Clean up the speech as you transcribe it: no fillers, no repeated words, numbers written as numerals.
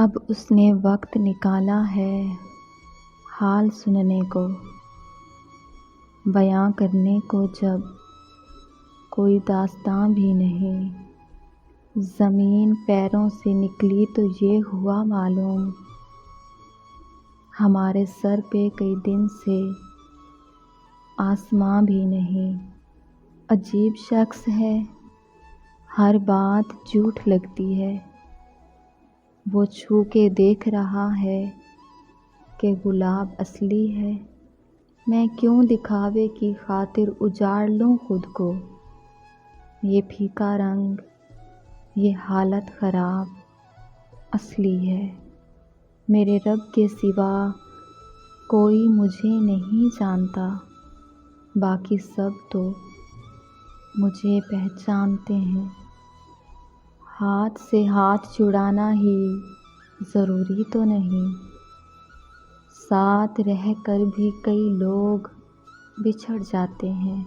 اب اس نے وقت نکالا ہے حال سننے کو، بیاں کرنے کو جب کوئی داستاں بھی نہیں۔ زمین پیروں سے نکلی تو یہ ہوا معلوم، ہمارے سر پہ کئی دن سے آسماں بھی نہیں۔ عجیب شخص ہے، ہر بات جھوٹ لگتی ہے۔ وہ چھو کے دیکھ رہا ہے کہ گلاب اصلی ہے۔ میں کیوں دکھاوے کی خاطر اجاڑ لوں خود کو؟ یہ پھیکا رنگ، یہ حالت خراب اصلی ہے۔ میرے رب کے سوا کوئی مجھے نہیں جانتا، باقی سب تو مجھے پہچانتے ہیں۔ ہاتھ سے ہاتھ چھڑانا ہی ضروری تو نہیں، ساتھ رہ کر بھی کئی لوگ بچھڑ جاتے ہیں۔